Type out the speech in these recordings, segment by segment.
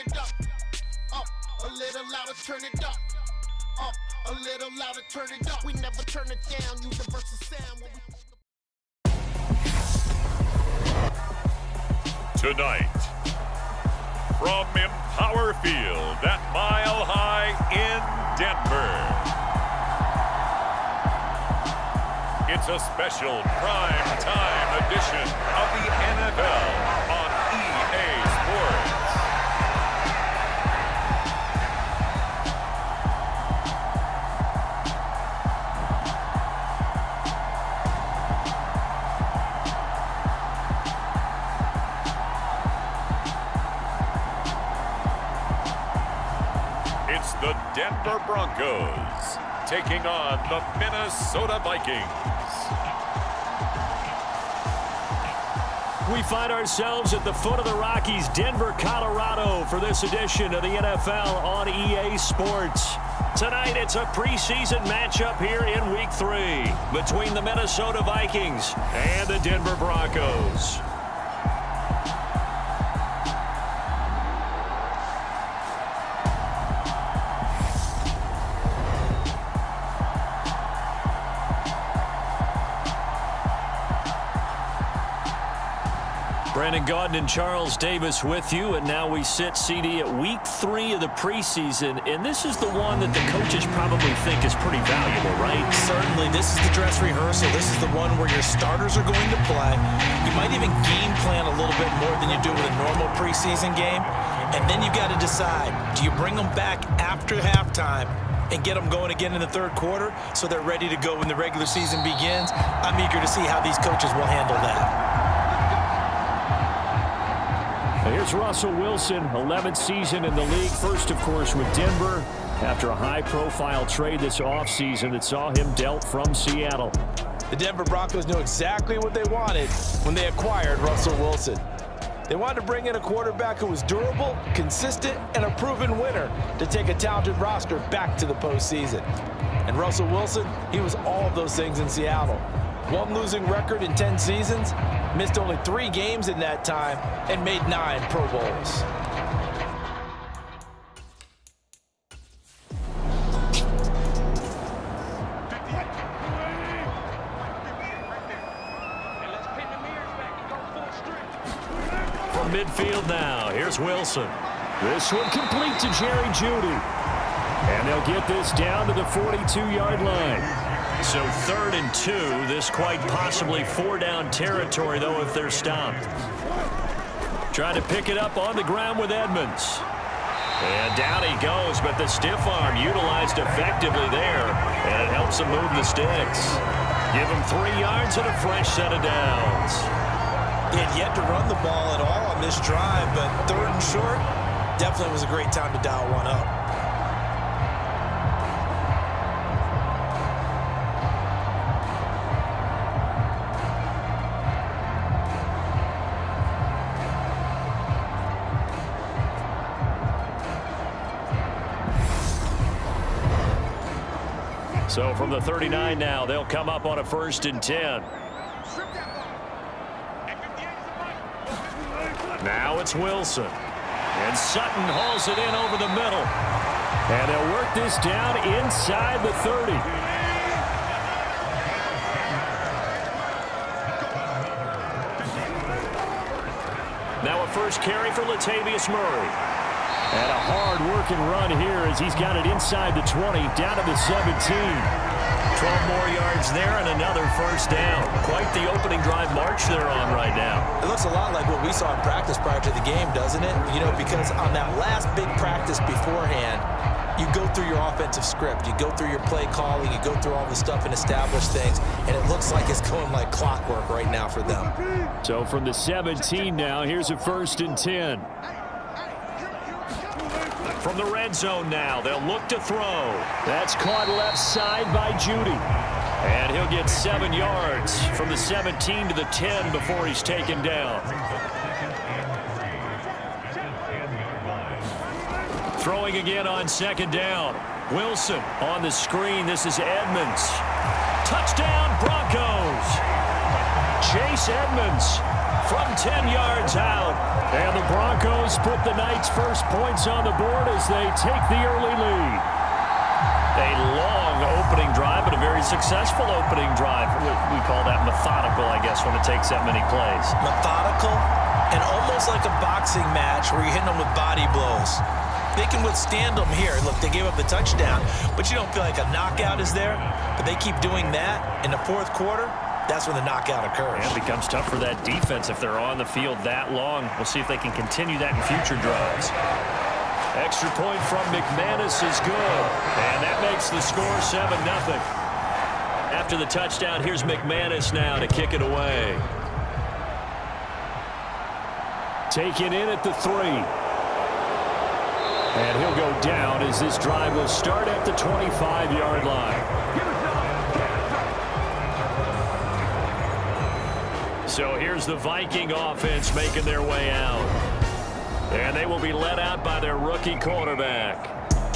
it up. A little louder, turn it up. A little louder, turn it up. We never turn it down. Universal sound. Tonight, from Empower Field at Mile High in Denver, it's a special prime time edition of the NFL on EA Sports. It's the Denver Broncos taking on the Minnesota Vikings. We find ourselves at the foot of the Rockies, Denver, Colorado, for this edition of the NFL on EA Sports. Tonight, it's a preseason matchup here in Week 3 between the Minnesota Vikings and the Denver Broncos. Brandon Gaudin and Charles Davis with you, and now we sit, CD, at Week 3 of the preseason, and this is the one that the coaches probably think is pretty valuable, right? Certainly. This is the dress rehearsal. This is the one where your starters are going to play. You might even game plan a little bit more than you do with a normal preseason game, and then you've got to decide, do you bring them back after halftime and get them going again in the third quarter so they're ready to go when the regular season begins? I'm eager to see how these coaches will handle that. Here's Russell Wilson, 11th season in the league. First, of course, with Denver after a high-profile trade this offseason that saw him dealt from Seattle. The Denver Broncos knew exactly what they wanted when they acquired Russell Wilson. They wanted to bring in a quarterback who was durable, consistent, and a proven winner to take a talented roster back to the postseason. And Russell Wilson, he was all of those things in Seattle. One losing record in 10 seasons, missed only 3 games in that time, and made 9 Pro Bowls. From midfield now, here's Wilson. This one complete to Jerry Jeudy. And they'll get this down to the 42-yard line. So 3rd and 2, this quite possibly 4-down territory, though, if they're stopped. Trying to pick it up on the ground with Edmonds. And down he goes, but the stiff arm utilized effectively there, and it helps him move the sticks. Give him 3 yards and a fresh set of downs. He had yet to run the ball at all on this drive, but 3rd and short, definitely was a great time to dial one up. So from the 39 now, they'll come up on a 1st and 10. Now it's Wilson. And Sutton hauls it in over the middle. And they'll work this down inside the 30. Now a first carry for Latavius Murray. And a hard-working run here as he's got it inside the 20, down to the 17. 12 more yards there and another 1st down. Quite the opening drive march they're on right now. It looks a lot like what we saw in practice prior to the game, doesn't it? You know, because on that last big practice beforehand, you go through your offensive script. You go through your play calling. You go through all the stuff and establish things. And it looks like it's going like clockwork right now for them. So from the 17 now, here's a 1st and 10. From the red zone now, they'll look to throw. That's caught left side by Jeudy. And he'll get 7 yards from the 17 to the 10 before he's taken down. Throwing again on 2nd down. Wilson on the screen. This is Edmonds. Touchdown, Broncos. Chase Edmonds from 10 yards out. And the Broncos put the Knights' first points on the board as they take the early lead. A long opening drive, but a very successful opening drive. We call that methodical, I guess, when it takes that many plays. Methodical and almost like a boxing match where you're hitting them with body blows. They can withstand them here. Look, they gave up the touchdown, but you don't feel like a knockout is there. But they keep doing that in the fourth quarter. That's when the knockout occurs. And it becomes tough for that defense if they're on the field that long. We'll see if they can continue that in future drives. Extra point from McManus is good. And that makes the score 7-0. After the touchdown, here's McManus now to kick it away. Taken in at the 3. And he'll go down as this drive will start at the 25-yard line. So here's the Viking offense making their way out. And they will be led out by their rookie quarterback.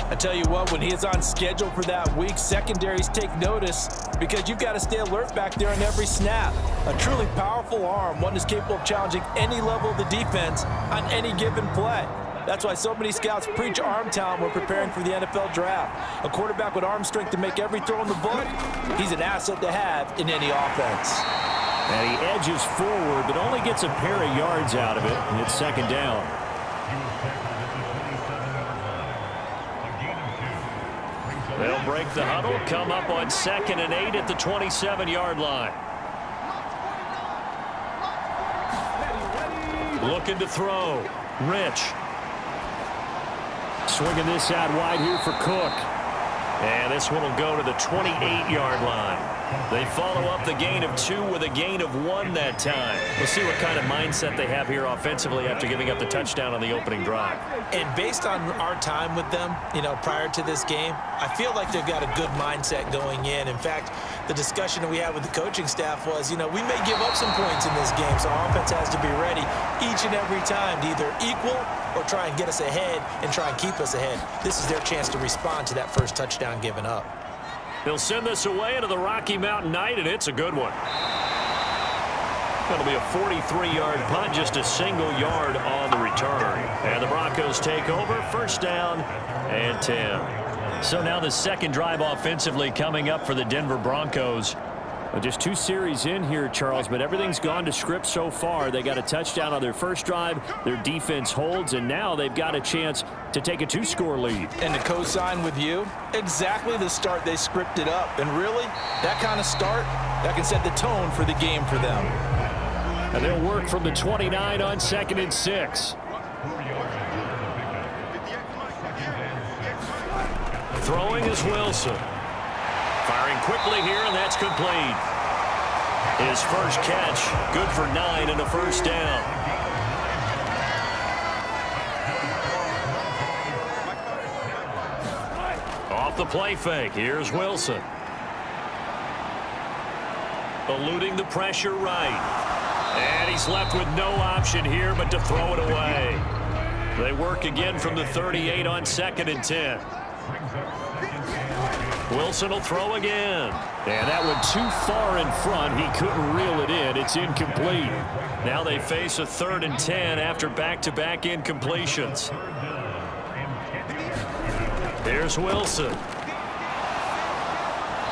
I tell you what, when he is on schedule for that week, secondaries take notice because you've got to stay alert back there on every snap. A truly powerful arm, one is capable of challenging any level of the defense on any given play. That's why so many scouts preach arm talent when preparing for the NFL draft. A quarterback with arm strength to make every throw in the book, he's an asset to have in any offense. And he edges forward, but only gets a pair of yards out of it, and it's second down. They'll break the huddle, come up on 2nd and 8 at the 27-yard line. Looking to throw. Rich. Swinging this out wide here for Cook. And this one will go to the 28-yard line. They follow up the gain of 2 with a gain of 1 that time. We'll see what kind of mindset they have here offensively after giving up the touchdown on the opening drive. And based on our time with them, prior to this game, I feel like they've got a good mindset going in. In fact, the discussion that we had with the coaching staff was, we may give up some points in this game, so our offense has to be ready each and every time to either equal or try and get us ahead and try and keep us ahead. This is their chance to respond to that first touchdown given up. They'll send this away into the Rocky Mountain Night, and it's a good one. It'll be a 43-yard punt, just a single yard on the return. And the Broncos take over, first down and 10. So now the second drive offensively coming up for the Denver Broncos. Well, just 2 series in here, Charles, but everything's gone to script so far. They got a touchdown on their first drive. Their defense holds, and now they've got a chance to take a 2-score lead. And to co-sign with you, exactly the start they scripted up. And really, that kind of start, that can set the tone for the game for them. And they'll work from the 29 on 2nd and 6. Throwing is Wilson. Firing quickly here, and that's complete. His first catch, good for 9 and a first down. Off the play fake, here's Wilson. Eluding the pressure right. And he's left with no option here but to throw it away. They work again from the 38 on 2nd and 10. Wilson will throw again. And that one too far in front. He couldn't reel it in. It's incomplete. Now they face a 3rd and 10 after back-to-back incompletions. Here's Wilson.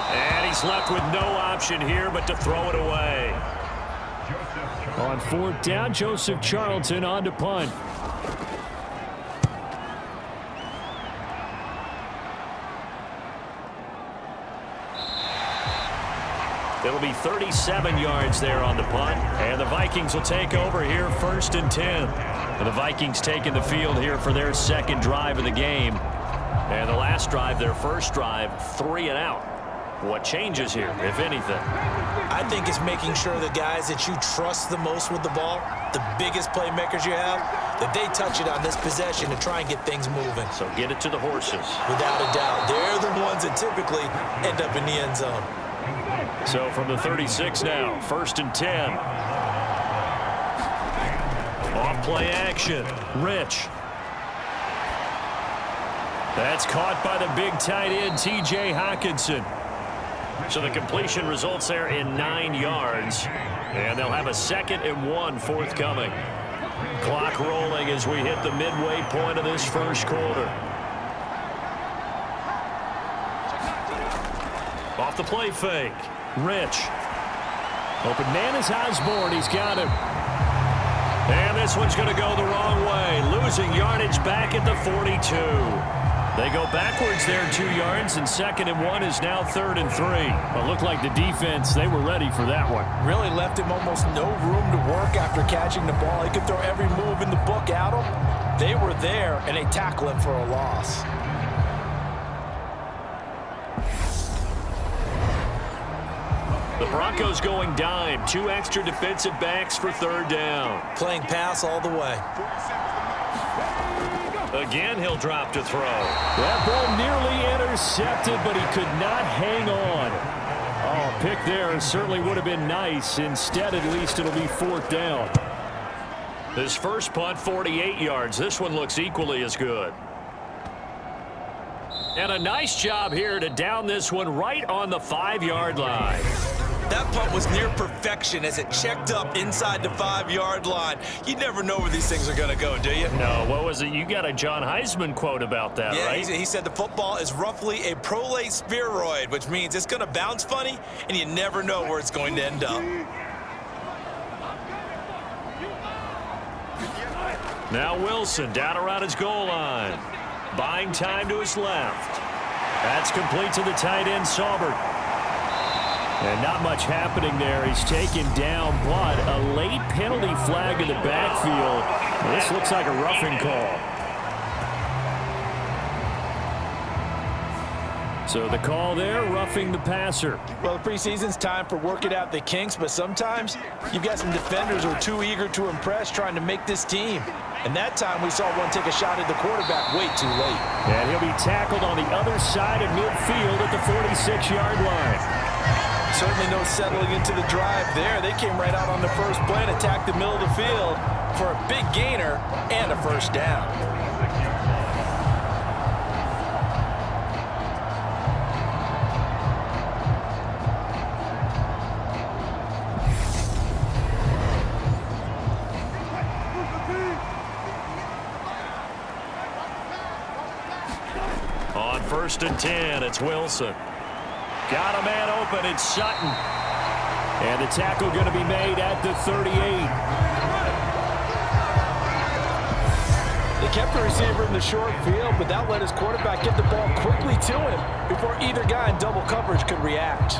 And he's left with no option here but to throw it away. On 4th down, Joseph Charlton on to punt. It'll be 37 yards there on the punt. And the Vikings will take over here 1st and 10. And the Vikings taking the field here for their second drive of the game. And the last drive, their first drive, 3 and out. What changes here, if anything? I think it's making sure the guys that you trust the most with the ball, the biggest playmakers you have, that they touch it on this possession to try and get things moving. So get it to the horses. Without a doubt. They're the ones that typically end up in the end zone. So from the 36 now, 1st and 10. Off play action, Rich. That's caught by the big tight end, T.J. Hockenson. So the completion results there in 9 yards. And they'll have a 2nd and 1 forthcoming. Clock rolling as we hit the midway point of this first quarter. Off the play fake. Rich. Open man is Osborne. He's got him. And this one's going to go the wrong way. Losing yardage back at the 42. They go backwards there 2 yards, and 2nd and 1 is now 3rd and 3. Well, it looked like the defense, they were ready for that one. Really left him almost no room to work after catching the ball. He could throw every move in the book at him. They were there, and they tackle him for a loss. The Broncos going dime. 2 extra defensive backs for 3rd down. Playing pass all the way. Again, he'll drop to throw. That ball nearly intercepted, but he could not hang on. Oh, a pick there certainly would have been nice. Instead, at least it'll be 4th down. His first punt, 48 yards. This one looks equally as good. And a nice job here to down this one right on the 5-yard line. That punt was near perfection as it checked up inside the 5-yard line. You never know where these things are going to go, do you? No, what was it? You got a John Heisman quote about that, right? Yeah, he said the football is roughly a prolate spheroid, which means it's going to bounce funny, and you never know where it's going to end up. Now Wilson down around his goal line. Buying time to his left. That's complete to the tight end, Saubert. And not much happening there. He's taken down, but a late penalty flag in the backfield. This looks like a roughing call. So the call there, roughing the passer. Well, the preseason's time for working out the kinks, but sometimes you've got some defenders who are too eager to impress trying to make this team. And that time we saw one take a shot at the quarterback way too late. And he'll be tackled on the other side of midfield at the 46-yard line. Certainly no settling into the drive there. They came right out on the first play and attacked the middle of the field for a big gainer and a 1st down. On 1st and 10, it's Wilson. Got a man open, it's Sutton. And the tackle going to be made at the 38. They kept the receiver in the short field, but that let his quarterback get the ball quickly to him before either guy in double coverage could react.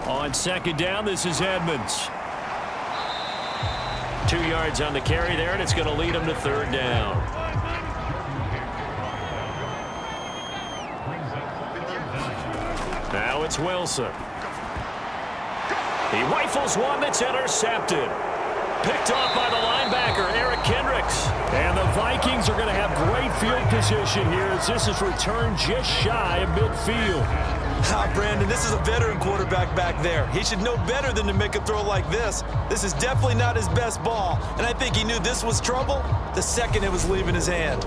On 2nd down, this is Edmonds. 2 yards on the carry there, and it's going to lead him to 3rd down. Now it's Wilson. He rifles one that's intercepted. Picked off by the linebacker, Eric Kendricks. And the Vikings are going to have great field position here as this is returned just shy of midfield. Brandon, this is a veteran quarterback back there. He should know better than to make a throw like this. This is definitely not his best ball, and I think he knew this was trouble the second it was leaving his hand.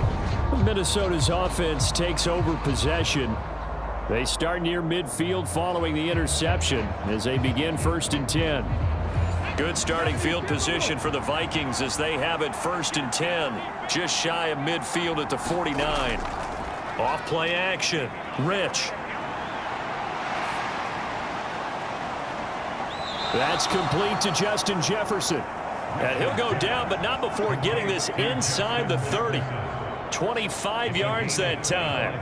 Minnesota's offense takes over possession. They start near midfield following the interception as they begin 1st and 10. Good starting field position for the Vikings as they have it 1st and 10, just shy of midfield at the 49. Off play action, Rich. That's complete to Justin Jefferson. And he'll go down, but not before getting this inside the 30. 25 yards that time.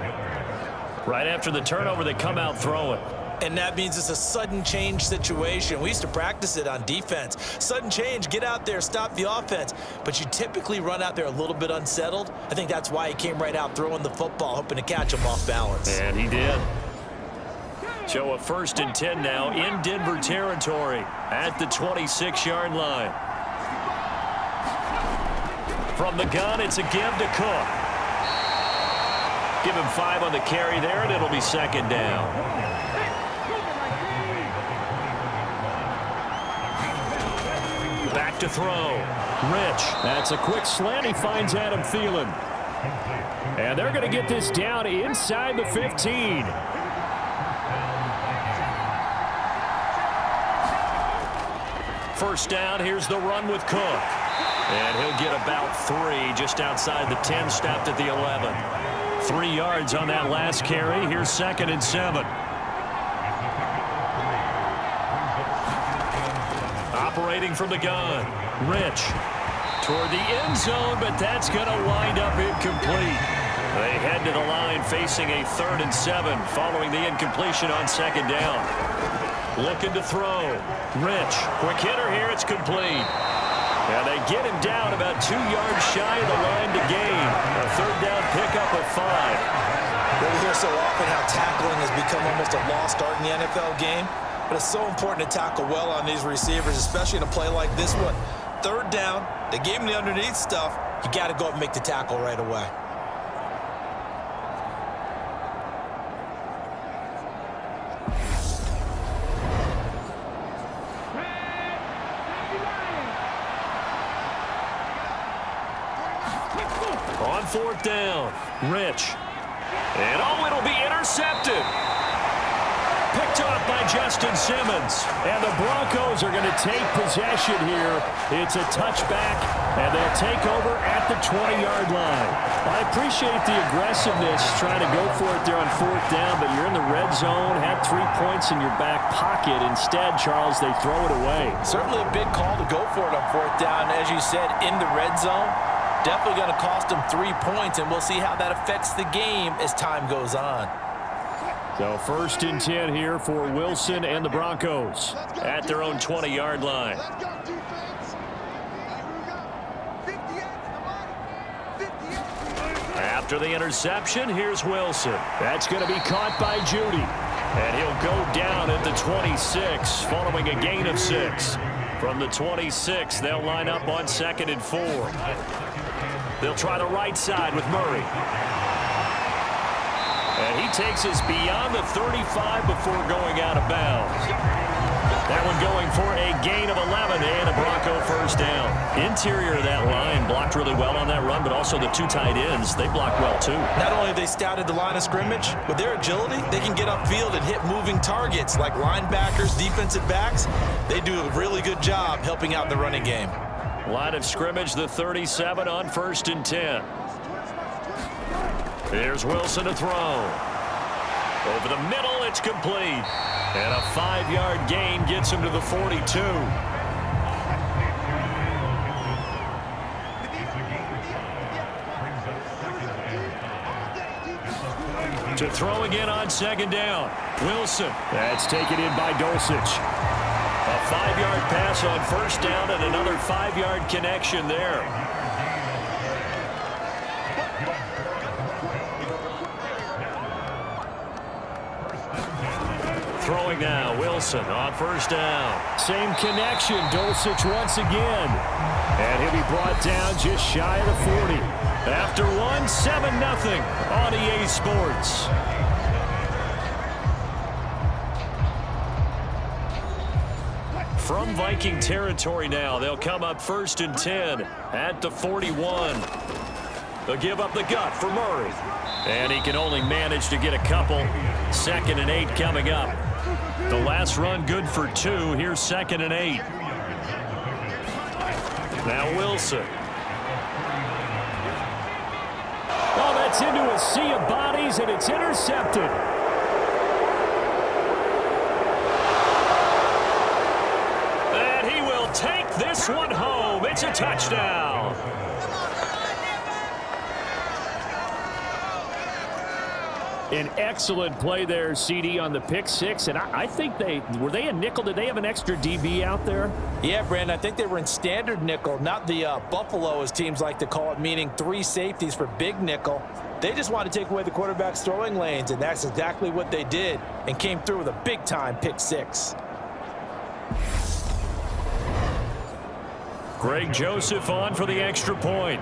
Right after the turnover, they come out throwing. And that means it's a sudden change situation. We used to practice it on defense. Sudden change, get out there, stop the offense. But you typically run out there a little bit unsettled. I think that's why he came right out throwing the football, hoping to catch him off balance. And he did. So a 1st and 10 now in Denver territory at the 26-yard line. From the gun, it's a give to Cook. Give him 5 on the carry there, and it'll be 2nd down. Back back to throw. Rich. That's a quick slant. He finds Adam Thielen. And they're going to get this down inside the 15. First down, here's the run with Cook. And he'll get about 3 just outside the 10, stopped at the 11. 3 yards on that last carry. Here's 2nd and 7. Operating from the gun. Rich toward the end zone, but that's going to wind up incomplete. They head to the line facing a 3rd and 7 following the incompletion on 2nd down. Looking to throw. Rich. Quick hitter here. It's complete. And they get him down about 2 yards shy of the line to gain. A 3rd down pickup of 5. We hear so often how tackling has become almost a lost art in the NFL game. But it's so important to tackle well on these receivers, especially in a play like this one. 3rd down. They gave him the underneath stuff. You got to go up and make the tackle right away. On 4th down, Rich. And it'll be intercepted. Picked off by Justin Simmons. And the Broncos are going to take possession here. It's a touchback, and they'll take over at the 20-yard line. I appreciate the aggressiveness trying to go for it there on 4th down, but you're in the red zone, had 3 points in your back pocket. Instead, Charles, they throw it away. Certainly a big call to go for it on 4th down. As you said, in the red zone. Definitely going to cost them 3 points, and we'll see how that affects the game as time goes on. So 1st and 10 here for Wilson and the Broncos at their own 20-yard line. After the interception, here's Wilson. That's going to be caught by Judy. And he'll go down at the 26 following a gain of 6. From the 26, they'll line up on 2nd and 4. They'll try the right side with Murray. And he takes us beyond the 35 before going out of bounds. That one going for a gain of 11 and a Bronco 1st down. Interior of that line blocked really well on that run, but also the 2 tight ends, they blocked well too. Not only have they scouted the line of scrimmage, with their agility, they can get upfield and hit moving targets like linebackers, defensive backs. They do a really good job helping out in the running game. Line of scrimmage, the 37 on 1st and 10. Here's Wilson to throw. Over the middle, it's complete. And a 5-yard gain gets him to the 42. To throw again on 2nd down. Wilson. That's taken in by Dulcich. A 5-yard pass on 1st down and another 5-yard connection there. Throwing now, Wilson on 1st down. Same connection, Dulcich once again. And he'll be brought down just shy of the 40. After one, 7-0 on EA Sports. From Viking territory now, they'll come up 1st and 10 at the 41. They'll give up the gut for Murray. And he can only manage to get a couple. 2nd and 8 coming up. The last run good for 2. Here's 2nd and 8. Now Wilson. Oh, that's into a sea of bodies, and it's intercepted. And he will take this one home. It's a touchdown. An excellent play there, CD, on the pick 6. And I think were they a nickel? Did they have an extra DB out there? Yeah, Brandon, I think they were in standard nickel, not the Buffalo, as teams like to call it, meaning 3 safeties for big nickel. They just wanted to take away the quarterback's throwing lanes, and that's exactly what they did, and came through with a big-time pick 6. Greg Joseph on for the extra point.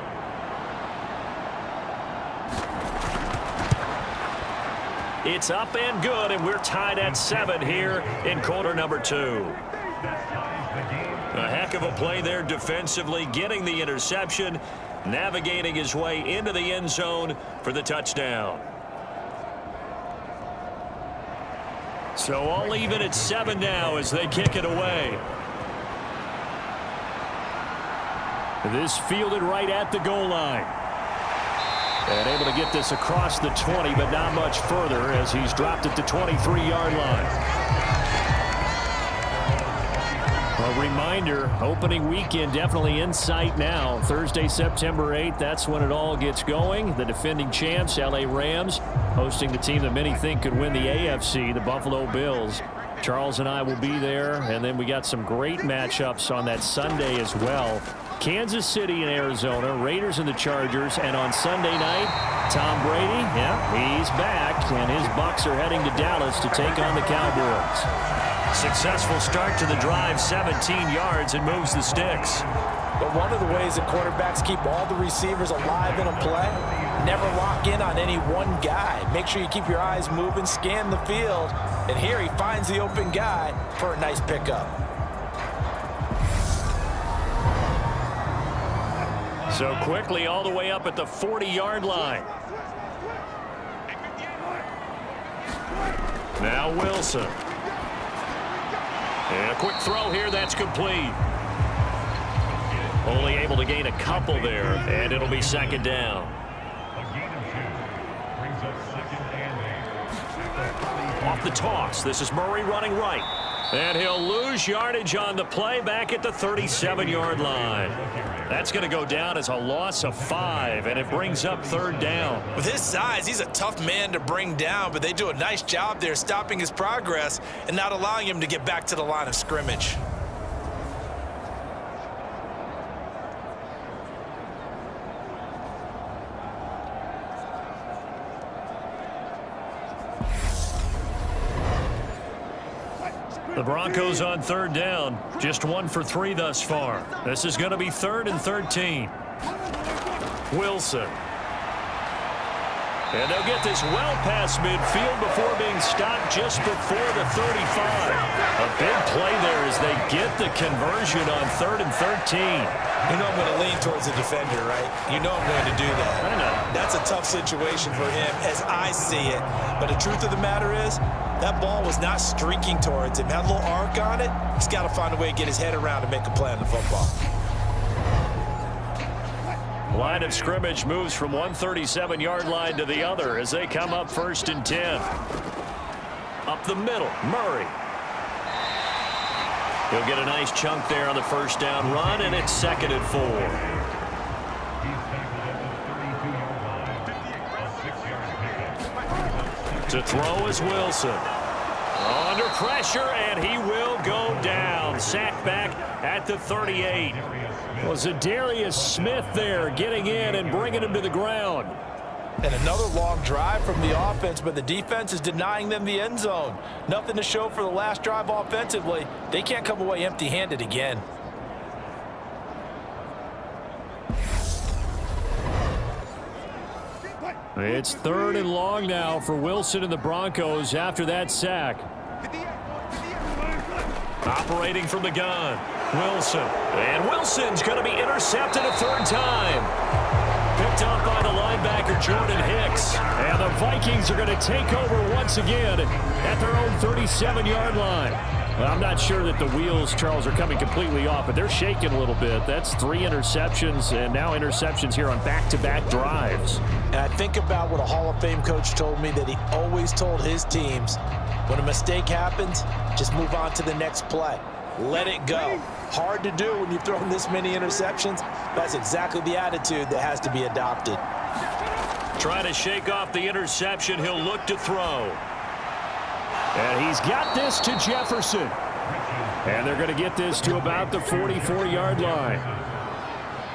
It's up and good, and we're tied at 7 here in quarter number 2. A heck of a play there defensively, getting the interception, navigating his way into the end zone for the touchdown. So all even at 7 now as they kick it away. This fielded right at the goal line. And able to get this across the 20, but not much further as he's dropped it to 23-yard line. A reminder, opening weekend definitely in sight now. Thursday, September 8th, that's when it all gets going. The defending champs, LA Rams, hosting the team that many think could win the AFC, the Buffalo Bills. Charles and I will be there, and then we got some great matchups on that Sunday as well. Kansas City and Arizona, Raiders and the Chargers, and on Sunday night, Tom Brady, he's back, and his Bucs are heading to Dallas to take on the Cowboys. Successful start to the drive, 17 yards, and moves the sticks. But one of the ways that quarterbacks keep all the receivers alive in a play, never lock in on any one guy. Make sure you keep your eyes moving, scan the field, and here he finds the open guy for a nice pickup. So quickly all the way up at the 40-yard line. Now Wilson. And a quick throw here, that's complete. Only able to gain a couple there, and it'll be second down. Off the toss, this is Murray running right. And he'll lose yardage on the play back at the 37-yard line. That's going to go down as a loss of 5, and it brings up third down. With his size, he's a tough man to bring down, but they do a nice job there stopping his progress and not allowing him to get back to the line of scrimmage. The Broncos on third down, just 1 for 3 thus far. This is going to be 3rd and 13. Wilson. And they'll get this well past midfield before being stopped just before the 35. A big play there as they get the conversion on 3rd and 13. You know I'm going to lean towards the defender, right? You know I'm going to do that. I know. That's a tough situation for him as I see it. But the truth of the matter is, that ball was not streaking towards him. Had a little arc on it. He's got to find a way to get his head around and make a play on the football. Line of scrimmage moves from one 37-yard line to the other as they come up 1st and 10. Up the middle, Murray. He'll get a nice chunk there on the first down run, and it's 2nd and 4. To throw is Wilson. Under pressure, and he will go down. Sacked back at the 38. Was Zadarius Smith there getting in and bringing him to the ground. And another long drive from the offense, but the defense is denying them the end zone. Nothing to show for the last drive offensively. They can't come away empty-handed again. It's 3rd and long now for Wilson and the Broncos after that sack. Operating from the gun, Wilson. And Wilson's going to be intercepted a 3rd time. Picked up by the linebacker, Jordan Hicks. And the Vikings are going to take over once again at their own 37-yard line. Well, I'm not sure that the wheels, Charles, are coming completely off, but they're shaking a little bit. That's 3 interceptions, and now interceptions here on back-to-back drives. And I think about what a Hall of Fame coach told me that he always told his teams, when a mistake happens, just move on to the next play. Let it go. Hard to do when you've thrown this many interceptions. That's exactly the attitude that has to be adopted. Trying to shake off the interception, he'll look to throw. And he's got this to Jefferson. And they're going to get this to about the 44-yard line.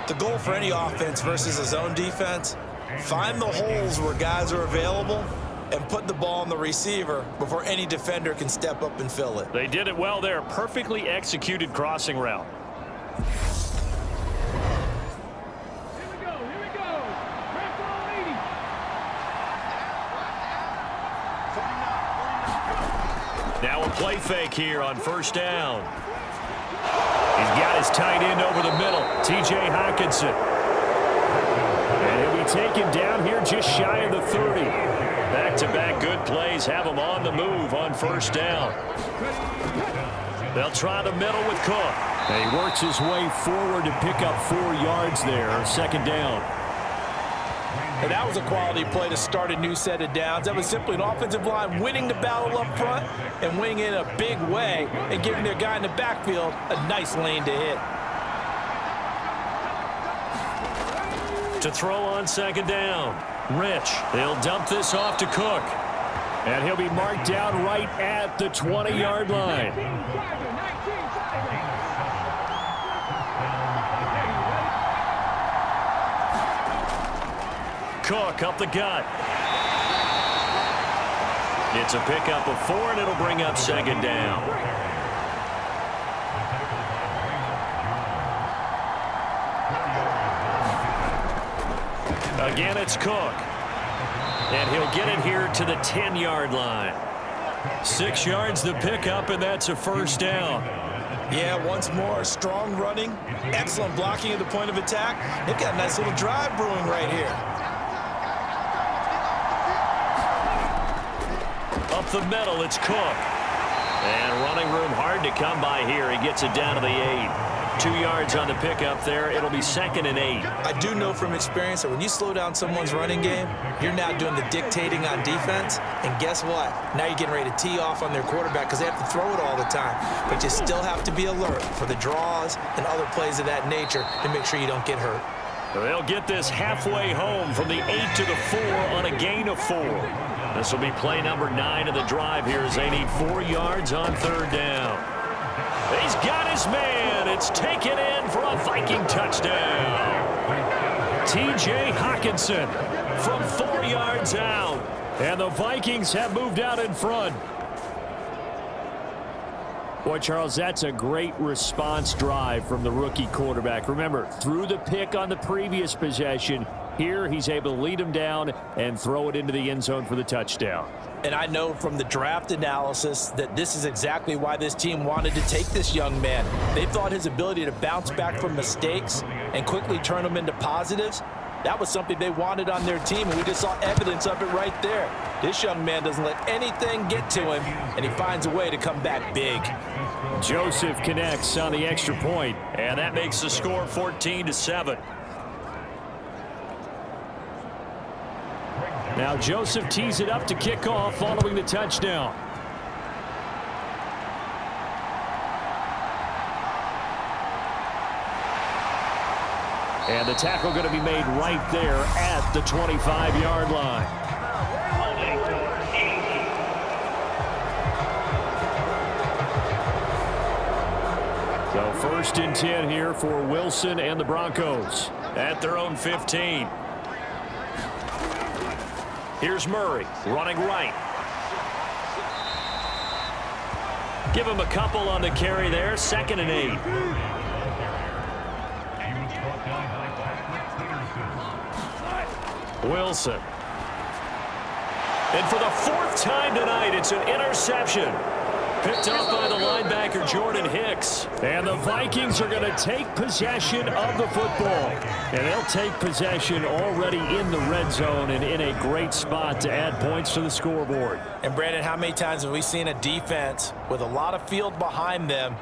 The goal for any offense versus a zone defense, find the holes where guys are available and put the ball on the receiver before any defender can step up and fill it. They did it well there. Perfectly executed crossing route. Now a play fake here on 1st down. He's got his tight end over the middle, T.J. Hockenson. And he'll be taken down here just shy of the 30. Back-to-back good plays have him on the move on first down. They'll try the middle with Cook. And he works his way forward to pick up 4 yards there, second down. And that was a quality play to start a new set of downs. That was simply an offensive line winning the battle up front and winning it in a big way and giving their guy in the backfield a nice lane to hit. To throw on second down, Rich. They'll dump this off to Cook. And he'll be marked down right at the 20-yard line. Cook up the gut. It's a pickup of 4, and it'll bring up second down. Again, it's Cook. And he'll get it here to the 10-yard line. 6 yards the pickup, and that's a first down. Yeah, once more, strong running, excellent blocking at the point of attack. They've got a nice little drive brewing right here. Up the middle, it's Cook. And running room hard to come by here. He gets it down to the 8. 2 yards on the pickup there. It'll be 2nd and 8. I do know from experience that when you slow down someone's running game, you're now doing the dictating on defense. And guess what? Now you're getting ready to tee off on their quarterback because they have to throw it all the time. But you still have to be alert for the draws and other plays of that nature to make sure you don't get hurt. They'll get this halfway home from the 8 to the 4 on a gain of 4. This will be play number 9 of the drive here as they need 4 yards on third down. He's got his man. It's taken in for a Viking touchdown. T.J. Hockenson from 4 yards out. And the Vikings have moved out in front. Boy, Charles, that's a great response drive from the rookie quarterback. Remember, threw the pick on the previous possession. Here, he's able to lead him down and throw it into the end zone for the touchdown. And I know from the draft analysis that this is exactly why this team wanted to take this young man. They thought his ability to bounce back from mistakes and quickly turn them into positives, that was something they wanted on their team, and we just saw evidence of it right there. This young man doesn't let anything get to him, and he finds a way to come back big. Joseph connects on the extra point, and that makes the score 14-7. Now Joseph tees it up to kick off following the touchdown. And the tackle going to be made right there at the 25-yard line. So 1st and 10 here for Wilson and the Broncos at their own 15. Here's Murray running right. Give him a couple on the carry there. 2nd and 8. Wilson. And for the 4th time tonight, it's an interception. Picked up by the linebacker, Jordan Hicks. And the Vikings are going to take possession of the football. And they'll take possession already in the red zone and in a great spot to add points to the scoreboard. And, Brandon, how many times have we seen a defense with a lot of field behind them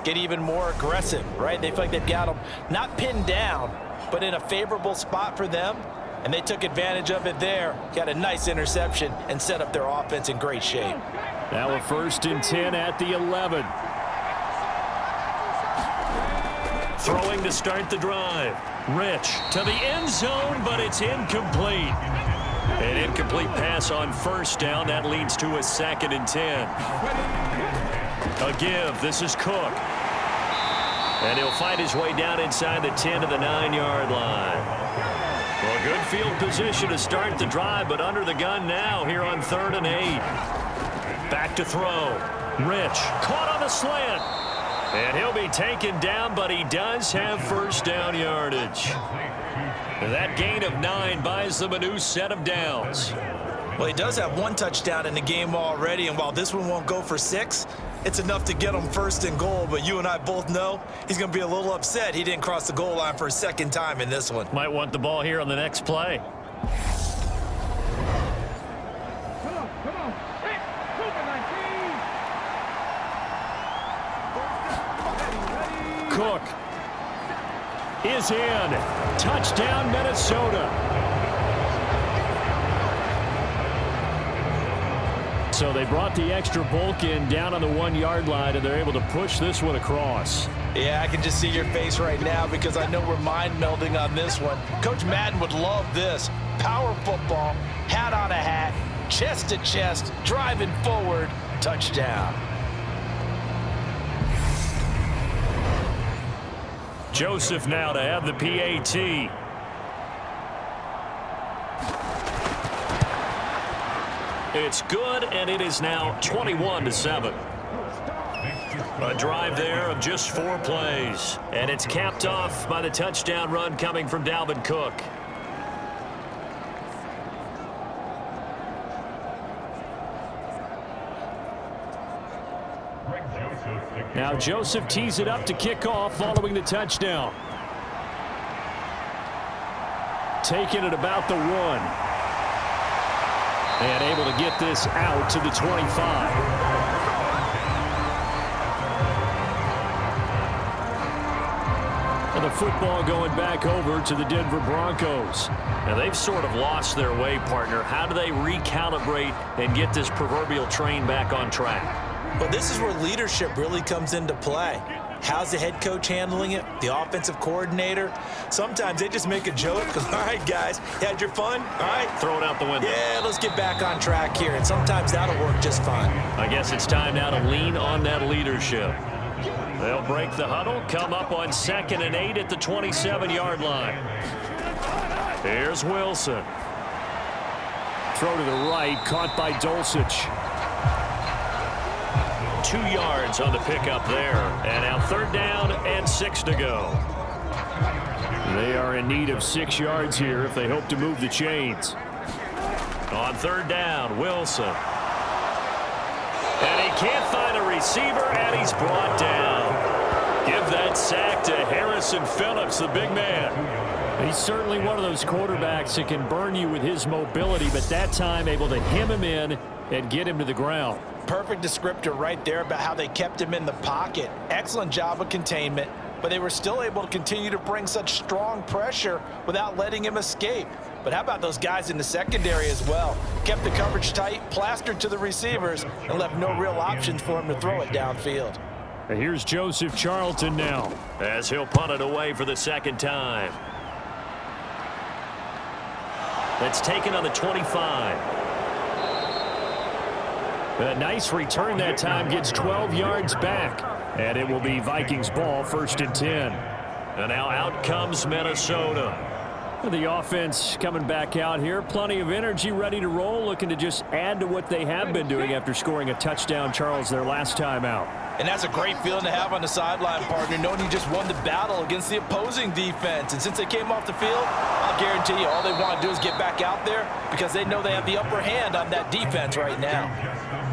get even more aggressive, right? They feel like they've got them not pinned down, but in a favorable spot for them. And they took advantage of it there, got a nice interception, and set up their offense in great shape. Now a 1st and 10 at the 11. Throwing to start the drive. Rich to the end zone, but it's incomplete. An incomplete pass on 1st down. That leads to a 2nd and 10. A give. This is Cook. And he'll find his way down inside the 10 to the 9-yard line. Well, good field position to start the drive, but under the gun now here on 3rd and 8. Back to throw. Rich caught on the slant. And he'll be taken down, but he does have 1st down yardage. And that gain of 9 buys them a new set of downs. Well, he does have one touchdown in the game already, and while this one won't go for 6, it's enough to get him first and goal. But you and I both know he's going to be a little upset he didn't cross the goal line for a second time in this one. Might want the ball here on the next play. Cook is in. Touchdown, Minnesota. So they brought the extra bulk in down on the 1-yard line, and they're able to push this one across. Yeah, I can just see your face right now because I know we're mind melding on this one. Coach Madden would love this. Power football, hat on a hat, chest to chest, driving forward, touchdown. Joseph now to have the PAT. It's good, and it is now 21-7. A drive there of just 4 plays, and it's capped off by the touchdown run coming from Dalvin Cook. Now Joseph tees it up to kick off following the touchdown. Taking it about the 1. And able to get this out to the 25. And the football going back over to the Denver Broncos. Now they've sort of lost their way, partner. How do they recalibrate and get this proverbial train back on track? Well, this is where leadership really comes into play. How's the head coach handling it? The offensive coordinator? Sometimes they just make a joke. All right, guys, you had your fun? All right. Throw it out the window. Yeah, let's get back on track here. And sometimes that'll work just fine. I guess it's time now to lean on that leadership. They'll break the huddle, come up on 2nd and 8 at the 27-yard line. Here's Wilson. Throw to the right, caught by Dulcich. 2 yards on the pickup there. And now 3rd down and 6 to go. They are in need of 6 yards here if they hope to move the chains. On 3rd down, Wilson. And he can't find a receiver, and he's brought down. Give that sack to Harrison Phillips, the big man. He's certainly one of those quarterbacks that can burn you with his mobility, but that time able to hem him in and get him to the ground. Perfect descriptor right there about how they kept him in the pocket. Excellent job of containment, but they were still able to continue to bring such strong pressure without letting him escape. But how about those guys in the secondary as well? Kept the coverage tight, plastered to the receivers, and left no real options for him to throw it downfield. And here's Joseph Charlton now, as he'll punt it away for the 2nd time. That's taken on the 25. A nice return that time, gets 12 yards back. And it will be Vikings ball, 1st and 10. And now out comes Minnesota. The offense coming back out here. Plenty of energy, ready to roll, looking to just add to what they have been doing after scoring a touchdown, Charles, their last time out. And that's a great feeling to have on the sideline, partner, knowing you just won the battle against the opposing defense. And since they came off the field, I'll guarantee you all they want to do is get back out there because they know they have the upper hand on that defense right now.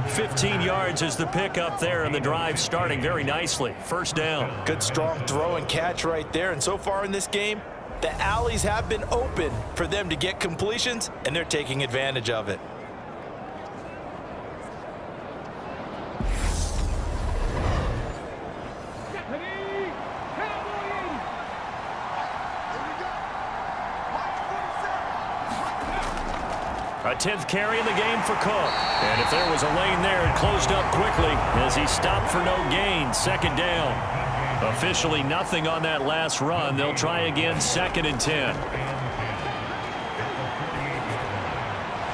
15 yards is the pickup there, and the drive starting very nicely. 1st down. Good strong throw and catch right there. And so far in this game, the alleys have been open for them to get completions, and they're taking advantage of it. A 10th carry in the game for Cook. And if there was a lane there, it closed up quickly as he stopped for no gain. 2nd down. Officially nothing on that last run. They'll try again, 2nd and 10.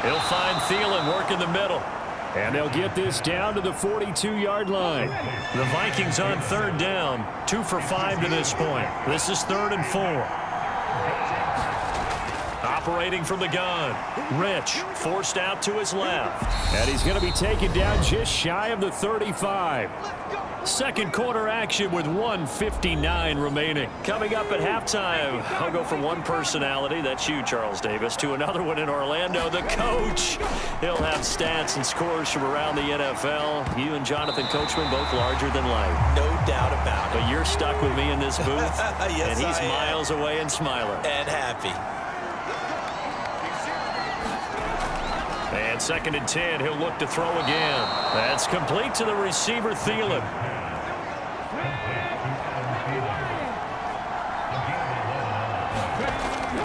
He'll find Thielen work in the middle. And they'll get this down to the 42-yard line. The Vikings on 3rd down. 2 for 5 to this point. This is 3rd and 4. Operating from the gun, Rich forced out to his left. And he's going to be taken down just shy of the 35. Second quarter action with 1:59 remaining. Coming up at halftime, I'll go from one personality, that's you, Charles Davis, to another one in Orlando, the coach. He'll have stats and scores from around the NFL. You and Jonathan Coachman both larger than life. No doubt about it. But you're stuck with me in this booth, yes, and he's miles away and smiling. And happy. And 2nd and 10, he'll look to throw again. That's complete to the receiver, Thielen.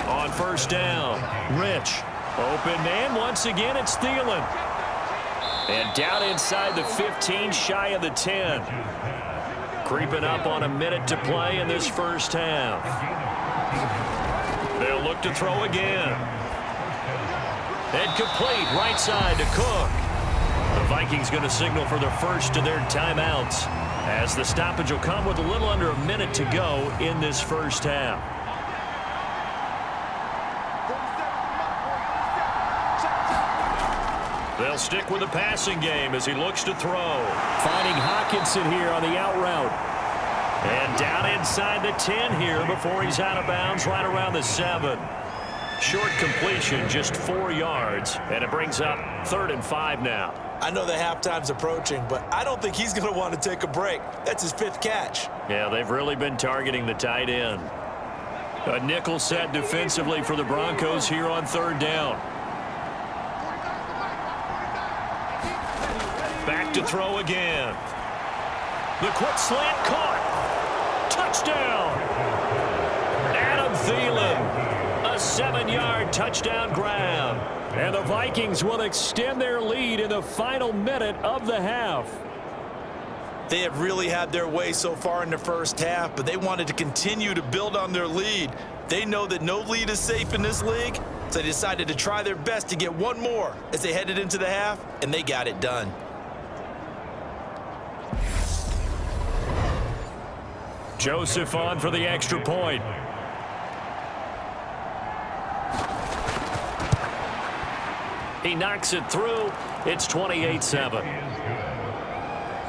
On first down, Rich. Open man, once again, it's Thielen. And down inside the 15, shy of the 10. Creeping up on a minute to play in this first half. They'll look to throw again. And complete, right side to Cook. The Vikings going to signal for the first of their timeouts, as the stoppage will come with a little under a minute to go in this first half. They'll stick with the passing game as he looks to throw. Finding Hockenson here on the out route. And down inside the 10 here before he's out of bounds, right around the 7. Short completion, just 4 yards, and it brings up 3rd and 5 now. I know the halftime's approaching, but I don't think he's going to want to take a break. That's his 5th catch. Yeah, they've really been targeting the tight end. A nickel set defensively for the Broncos here on 3rd down. Back to throw again. The quick slant caught. Touchdown. Adam Thielen. A 7-yard touchdown grab. And the Vikings will extend their lead in the final minute of the half. They have really had their way so far in the first half, but they wanted to continue to build on their lead. They know that no lead is safe in this league, so they decided to try their best to get one more as they headed into the half, and they got it done. Joseph on for the extra point. He knocks it through. It's 28-7.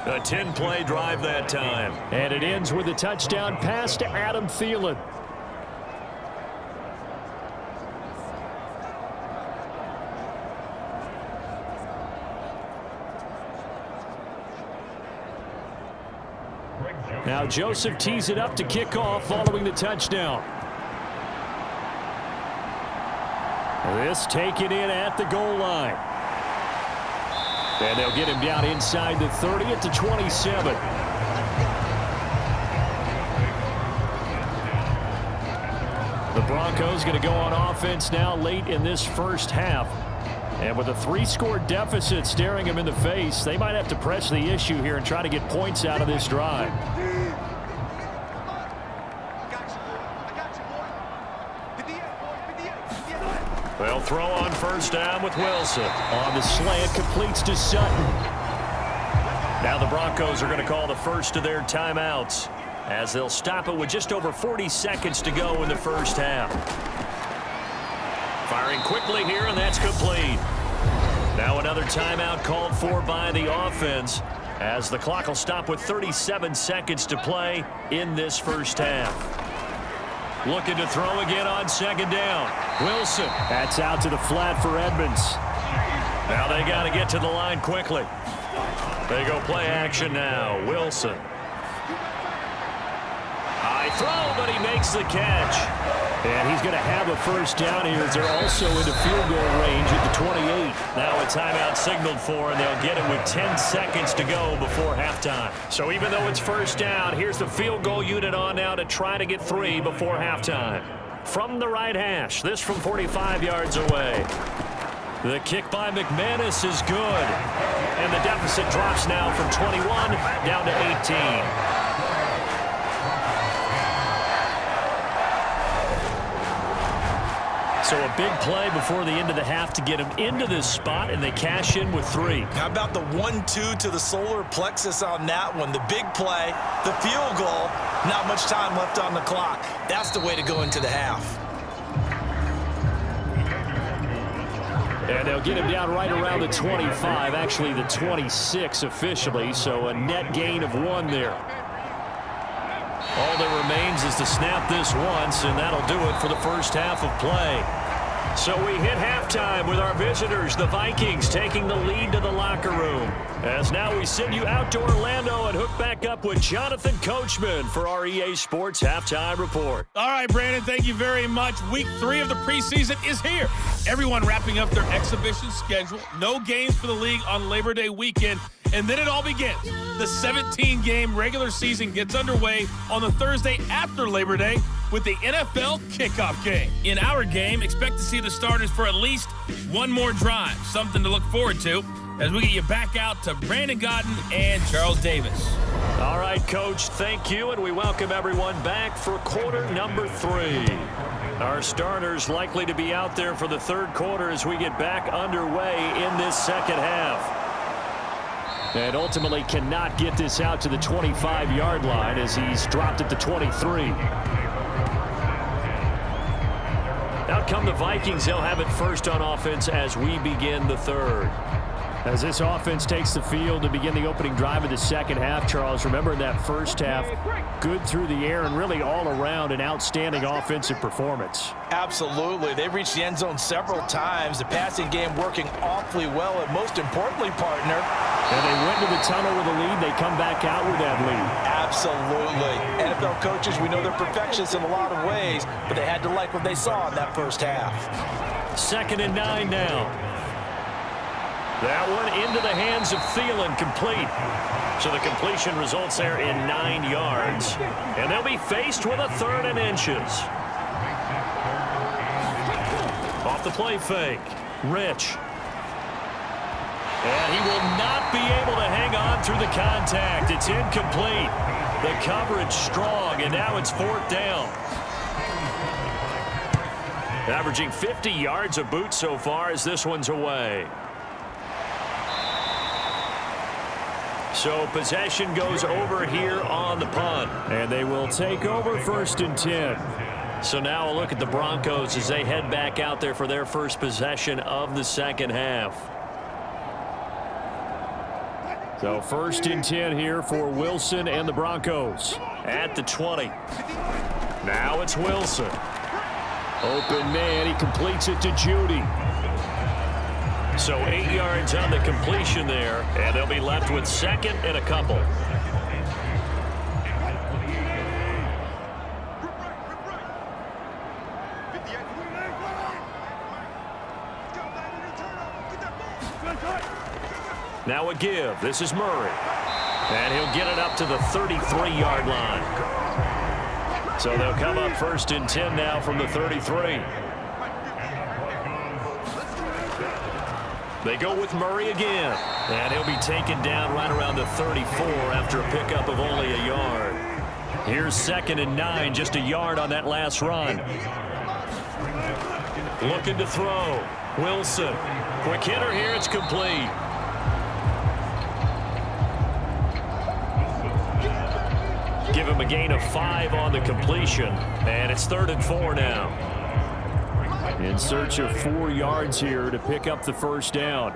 A 10-play drive that time. And it ends with a touchdown pass to Adam Thielen. Now Joseph tees it up to kick off following the touchdown. This taken in at the goal line. And they'll get him down inside the 30 at the 27. The Broncos going to go on offense now late in this first half. And with a 3-score deficit staring him in the face, they might have to press the issue here and try to get points out of this drive. They'll throw on first down with Wilson. On the slant, completes to Sutton. Now the Broncos are going to call the first of their timeouts, as they'll stop it with just over 40 seconds to go in the first half. Firing quickly here, and that's complete. Now another timeout called for by the offense, as the clock will stop with 37 seconds to play in this first half. Looking to throw again on second down. Wilson. That's out to the flat for Edmonds. Now they got to get to the line quickly. They go play action now. Wilson. High throw, but he makes the catch. And he's going to have a first down here as they're also into field goal range at the 28. Now a timeout signaled for, and they'll get it with 10 seconds to go before halftime. So even though it's first down, here's the field goal unit on now to try to get 3 before halftime. From the right hash, this from 45 yards away. The kick by McManus is good. And the deficit drops now from 21 down to 18. So a big play before the end of the half to get him into this spot, and they cash in with 3. How about the 1-2 to the solar plexus on that one? The big play, the field goal, not much time left on the clock. That's the way to go into the half. And they'll get him down right around the 25, actually the 26 officially, so a net gain of 1 there. All that remains is to snap this once, and that'll do it for the first half of play. So we hit halftime with our visitors, the Vikings, taking the lead to the locker room. As now we send you out to Orlando and hook back up with Jonathan Coachman for our EA Sports Halftime Report. All right, Brandon, thank you very much. Week 3 of the preseason is here. Everyone wrapping up their exhibition schedule. No games for the league on Labor Day weekend. And then it all begins. The 17-game regular season gets underway on the Thursday after Labor Day with the NFL kickoff game. In our game, expect to see the starters for at least one more drive. Something to look forward to as we get you back out to Brandon Godden and Charles Davis. All right, Coach, thank you, and we welcome everyone back for quarter number 3. Our starters likely to be out there for the third quarter as we get back underway in this second half. And ultimately cannot get this out to the 25-yard line as he's dropped at the 23. Out come the Vikings. They'll have it first on offense as we begin the third. As this offense takes the field to begin the opening drive of the second half, Charles, remember in that first half, good through the air and really all around an outstanding offensive performance. Absolutely. They've reached the end zone several times. The passing game working awfully well, and most importantly, partner. And they went to the tunnel with a lead. They come back out with that lead. Absolutely. NFL coaches, we know they're perfectionists in a lot of ways, but they had to like what they saw in that first half. 2nd and 9 now. That one into the hands of Thielen, complete. So the completion results there in 9 yards. And they'll be faced with a 3rd and inches. Off the play fake, Rich. And he will not be able to hang on through the contact. It's incomplete. The coverage strong, and now it's 4th down. Averaging 50 yards a boot so far as this one's away. So possession goes over here on the punt. And they will take over 1st and 10. So now a look at the Broncos as they head back out there for their first possession of the second half. So 1st and 10 here for Wilson and the Broncos at the 20. Now it's Wilson. Open man, he completes it to Judy. So 8 yards on the completion there, and they'll be left with 2nd and a couple. Now a give. This is Murray. And he'll get it up to the 33-yard line. So they'll come up 1st and 10 now from the 33. They go with Murray again. And he'll be taken down right around the 34 after a pickup of only a yard. Here's 2nd and 9, just a yard on that last run. Looking to throw. Wilson. Quick hitter here, it's complete. Give him a gain of 5 on the completion. And it's 3rd and 4 now. In search of 4 yards here to pick up the first down.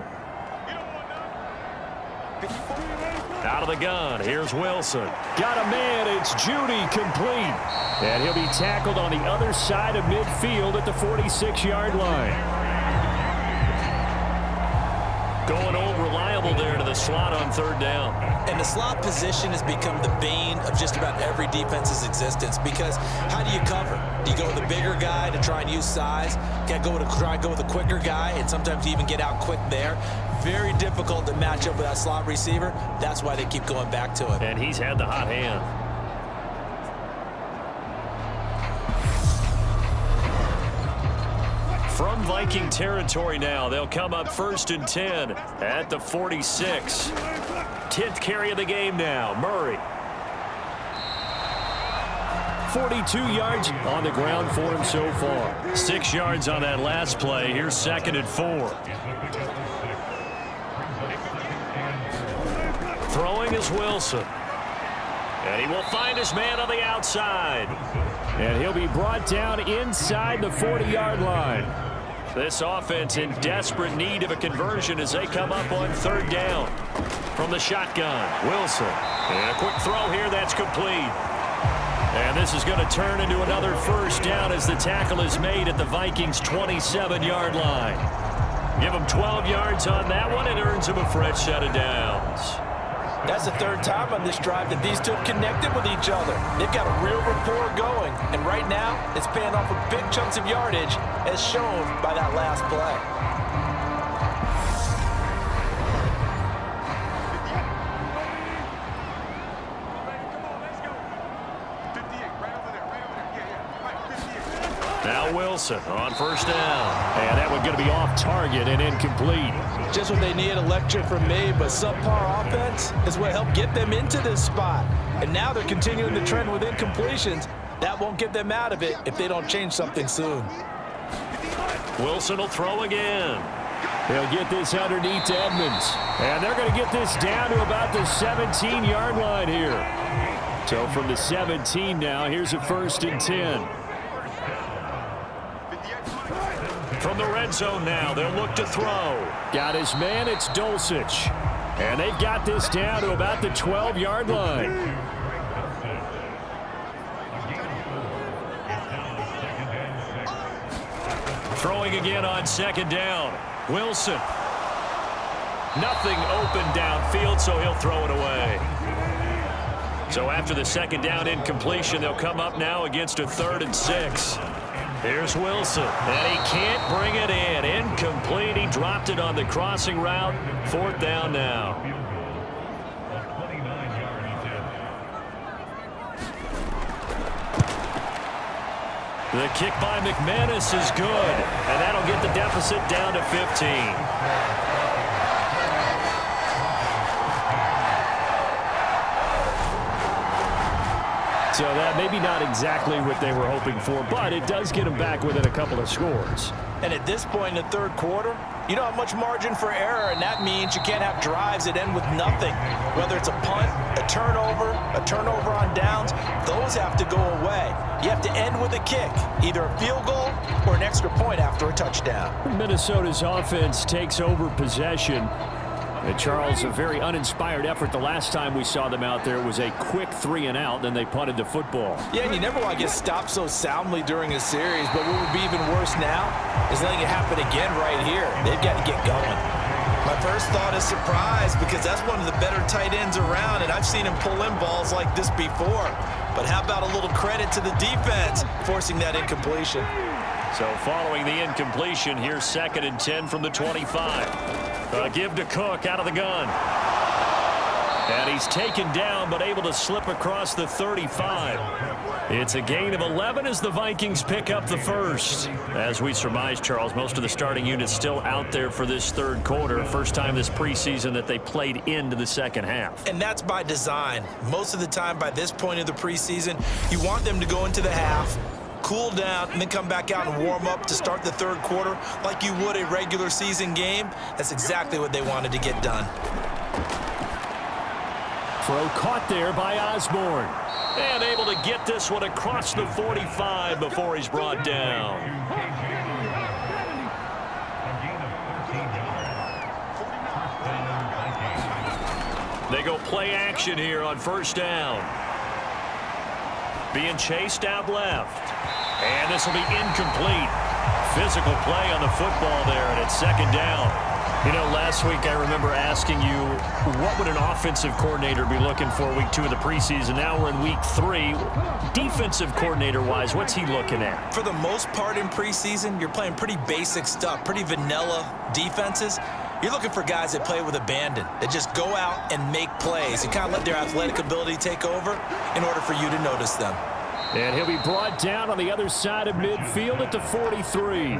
Out of the gun, here's Wilson. Got a man, it's Judy, complete. And he'll be tackled on the other side of midfield at the 46-yard line. Going old reliable there to the slot on 3rd down. And the slot position has become the bane of just about every defense's existence, because how do you cover? Do you go with a bigger guy to try and use size? Got to try and go with a quicker guy, and sometimes you even get out quick there. Very difficult to match up with that slot receiver. That's why they keep going back to it. And he's had the hot hand. From Viking territory now, they'll come up 1st and 10 at the 46. 10th carry of the game now, Murray. 42 yards on the ground for him so far. 6 yards on that last play. Here's 2nd and 4. Throwing is Wilson. And he will find his man on the outside. And he'll be brought down inside the 40-yard line. This offense in desperate need of a conversion as they come up on third down. From the shotgun, Wilson. And a quick throw here that's complete. And this is going to turn into another first down as the tackle is made at the Vikings' 27-yard line. Give them 12 yards on that one. It earns them a fresh set of downs. That's the third time on this drive that these two have connected with each other. They've got a real rapport going, and right now it's paying off with big chunks of yardage as shown by that last play. Now Wilson on first down. And that one going to be off target and incomplete. Just what they need, a lecture from me, but subpar offense is what helped get them into this spot. And now they're continuing the trend with incompletions. That won't get them out of it if they don't change something soon. Wilson will throw again. They'll get this underneath to Edmonds. And they're going to get this down to about the 17-yard line here. So from the 17 now, here's a 1st and 10. From the red zone now, they'll look to throw. Got his man, it's Dulcich. And they've got this down to about the 12-yard line. Throwing again on second down. Wilson. Nothing open downfield, so he'll throw it away. So after the second down incompletion, they'll come up now against a 3rd and 6. Here's Wilson, and he can't bring it in. Incomplete. He dropped it on the crossing route. 4th down now. The kick by McManus is good, and that'll get the deficit down to 15. So that maybe not exactly what they were hoping for, but it does get them back within a couple of scores. And at this point in the third quarter, you don't have much margin for error, and that means you can't have drives that end with nothing. Whether it's a punt, a turnover on downs, those have to go away. You have to end with a kick, either a field goal or an extra point after a touchdown. Minnesota's offense takes over possession. And Charles, a very uninspired effort the last time we saw them out there. It was a quick 3-and-out, then they punted the football. Yeah, and you never want to get stopped so soundly during a series, but what would be even worse now is letting it happen again right here. They've got to get going. My first thought is surprise, because that's one of the better tight ends around, and I've seen him pull in balls like this before. But how about a little credit to the defense forcing that incompletion? So following the incompletion, here's 2nd and 10 from the 25. Give to Cook out of the gun. And he's taken down, but able to slip across the 35. It's a gain of 11 as the Vikings pick up the first. As we surmise, Charles, most of the starting units still out there for this third quarter. First time this preseason that they played into the second half. And that's by design. Most of the time by this point of the preseason, you want them to go into the half, cool down, and then come back out and warm up to start the third quarter like you would a regular season game. That's exactly what they wanted to get done. Throw caught there by Osborne. And able to get this one across the 45 before he's brought down. They go play action here on first down. Being chased out left. And this will be incomplete. Physical play on the football there, and it's 2nd down. You know, last week I remember asking you, what would an offensive coordinator be looking for week 2 of the preseason? Now we're in week 3. Defensive coordinator-wise, what's he looking at? For the most part in preseason, you're playing pretty basic stuff, pretty vanilla defenses. You're looking for guys that play with abandon, that just go out and make plays and kind of let their athletic ability take over in order for you to notice them. And he'll be brought down on the other side of midfield at the 43.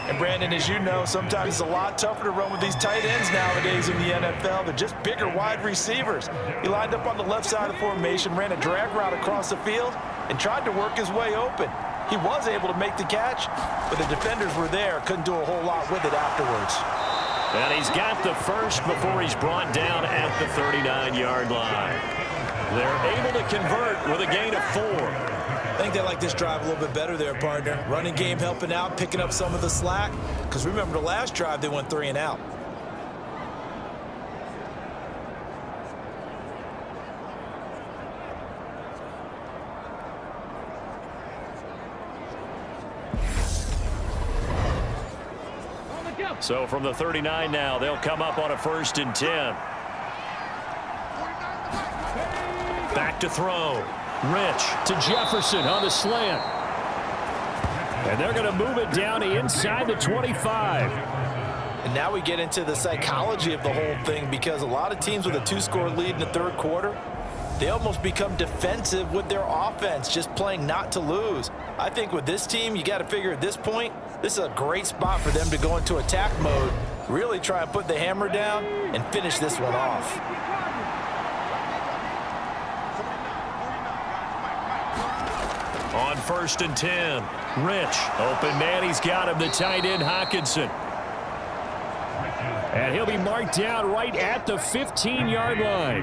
And Brandon, as you know, sometimes it's a lot tougher to run with these tight ends nowadays in the NFL. They're just bigger wide receivers. He lined up on the left side of the formation, ran a drag route across the field, and tried to work his way open. He was able to make the catch, but the defenders were there, couldn't do a whole lot with it afterwards. And he's got the first before he's brought down at the 39-yard line. They're able to convert with a gain of 4. I think they like this drive a little bit better there, partner. Running game helping out, picking up some of the slack. Because remember the last drive, they went 3 and out. So from the 39 now, they'll come up on a 1st and 10. Back to throw. Rich to Jefferson on the slant. And they're going to move it down to inside the 25. And now we get into the psychology of the whole thing, because a lot of teams with a 2-score lead in the 3rd quarter, they almost become defensive with their offense, just playing not to lose. I think with this team, you got to figure at this point, this is a great spot for them to go into attack mode, really try and put the hammer down and finish this one off. On 1st and 10, Rich, open man, he's got him, the tight end Hockenson. And he'll be marked down right at the 15-yard line.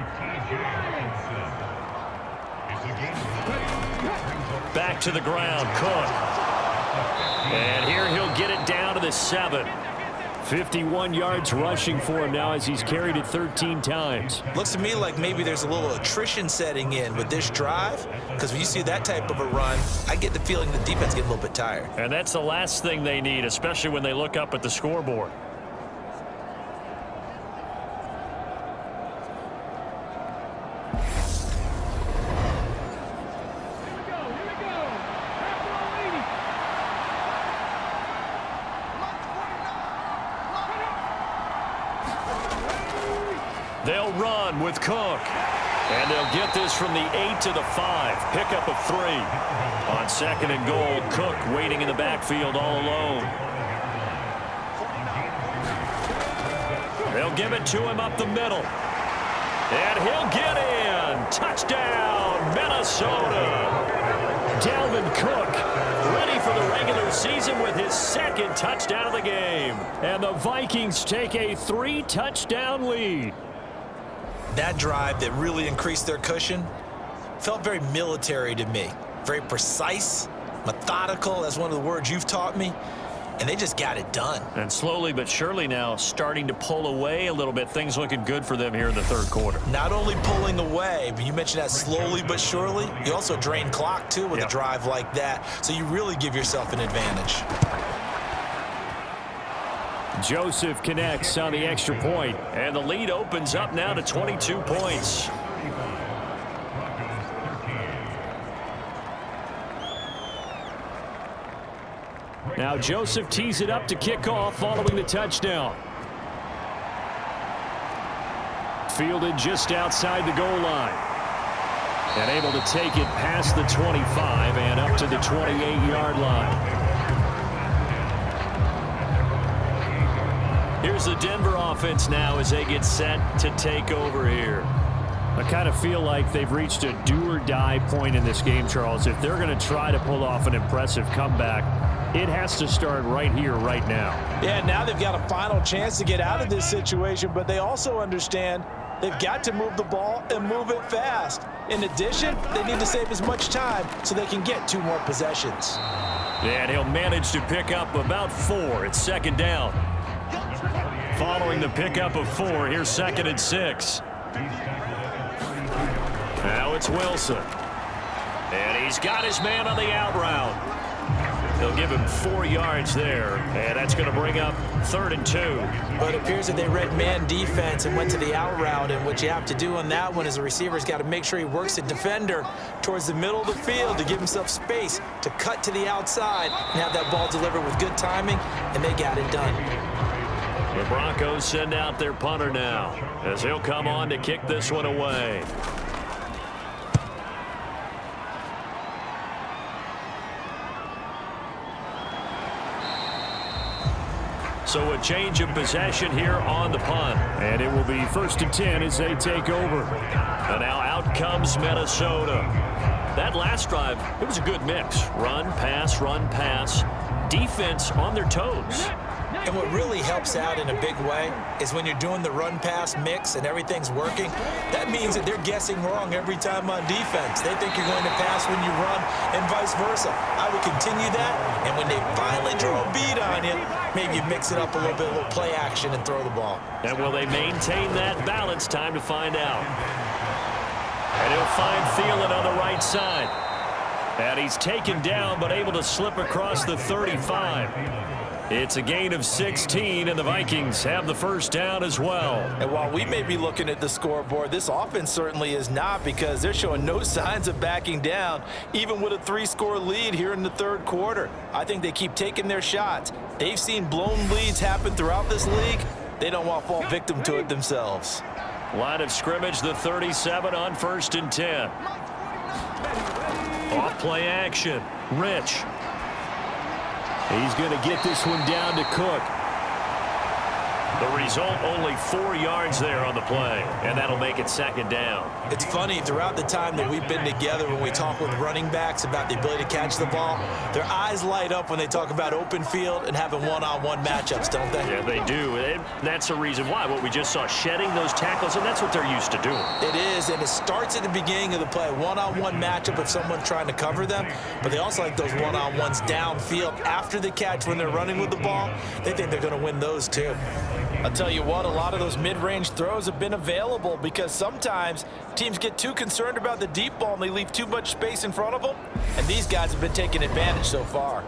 Back to the ground, Cook. And here he'll get it down to the 7. 51 yards rushing for him now as he's carried it 13 times. Looks to me like maybe there's a little attrition setting in with this drive, because when you see that type of a run, I get the feeling the defense gets a little bit tired. And that's the last thing they need, especially when they look up at the scoreboard. They'll run with Cook. And they'll get this from the 8 to the 5. Pickup of 3. On 2nd and goal, Cook waiting in the backfield all alone. They'll give it to him up the middle. And he'll get in. Touchdown, Minnesota. Dalvin Cook ready for the regular season with his 2nd touchdown of the game. And the Vikings take a 3-touchdown lead. That drive that really increased their cushion felt very military to me. Very precise, methodical. That's one of the words you've taught me. And they just got it done. And slowly but surely now starting to pull away a little bit. Things looking good for them here in the 3rd quarter. Not only pulling away, but you mentioned that slowly but surely. You also drain clock, too, with a drive like that. So you really give yourself an advantage. Joseph connects on the extra point, and the lead opens up now to 22 points. Now Joseph tees it up to kick off following the touchdown. Fielded just outside the goal line. And able to take it past the 25 and up to the 28-yard line. Here's the Denver offense now as they get set to take over here. I kind of feel like they've reached a do-or-die point in this game, Charles. If they're going to try to pull off an impressive comeback, it has to start right here, right now. Yeah, now they've got a final chance to get out of this situation, but they also understand they've got to move the ball and move it fast. In addition, they need to save as much time so they can get 2 more possessions. And he'll manage to pick up about 4. It's 2nd down. Following the pickup of 4, here's 2nd and 6. Now it's Wilson. And he's got his man on the out route. They'll give him 4 yards there, and that's going to bring up 3rd and 2. But it appears that they read man defense and went to the out route, and what you have to do on that one is the receiver's got to make sure he works the defender towards the middle of the field to give himself space to cut to the outside and have that ball delivered with good timing, and they got it done. The Broncos send out their punter now as he'll come on to kick this one away. So a change of possession here on the punt. And it will be 1st and 10 as they take over. And now out comes Minnesota. That last drive, it was a good mix. Run, pass, defense on their toes. And what really helps out in a big way is when you're doing the run-pass mix and everything's working, that means that they're guessing wrong every time on defense. They think you're going to pass when you run and vice versa. I would continue that, and when they finally draw a beat on you, maybe you mix it up a little bit, a little play action, and throw the ball. And will they maintain that balance? Time to find out. And he'll find Thielen on the right side. And he's taken down, but able to slip across the 35. It's a gain of 16, and the Vikings have the first down as well. And while we may be looking at the scoreboard, this offense certainly is not, because they're showing no signs of backing down, even with a 3-score lead here in the third quarter. I think they keep taking their shots. They've seen blown leads happen throughout this league. They don't want to fall victim to it themselves. Line of scrimmage, the 37 on 1st and 10. Off play action. Rich. He's going to get this one down to Cook. The result, only 4 yards there on the play, and that'll make it 2nd down. It's funny, throughout the time that we've been together, when we talk with running backs about the ability to catch the ball, their eyes light up when they talk about open field and having one-on-one matchups, don't they? Yeah, they do. And that's the reason why. What we just saw, shedding those tackles, and that's what they're used to doing. It is, and it starts at the beginning of the play. One-on-one matchup if someone's trying to cover them, but they also like those one-on-ones downfield after the catch when they're running with the ball. They think they're going to win those too. I'll tell you what, a lot of those mid-range throws have been available, because sometimes teams get too concerned about the deep ball and they leave too much space in front of them, and these guys have been taking advantage so far.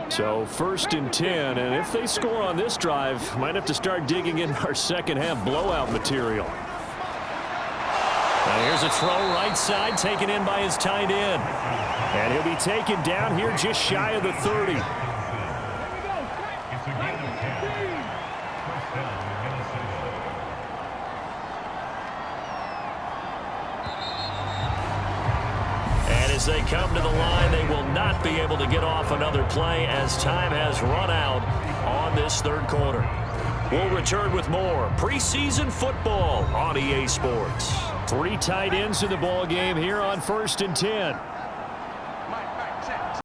So 1st and 10, and if they score on this drive, might have to start digging in our second half blowout material. Now here's a throw right side, taken in by his tight end. And he'll be taken down here just shy of the 30. As they come to the line, they will not be able to get off another play as time has run out on this third quarter. We'll return with more preseason football on EA Sports. 3 tight ends in the ball game here on 1st and 10.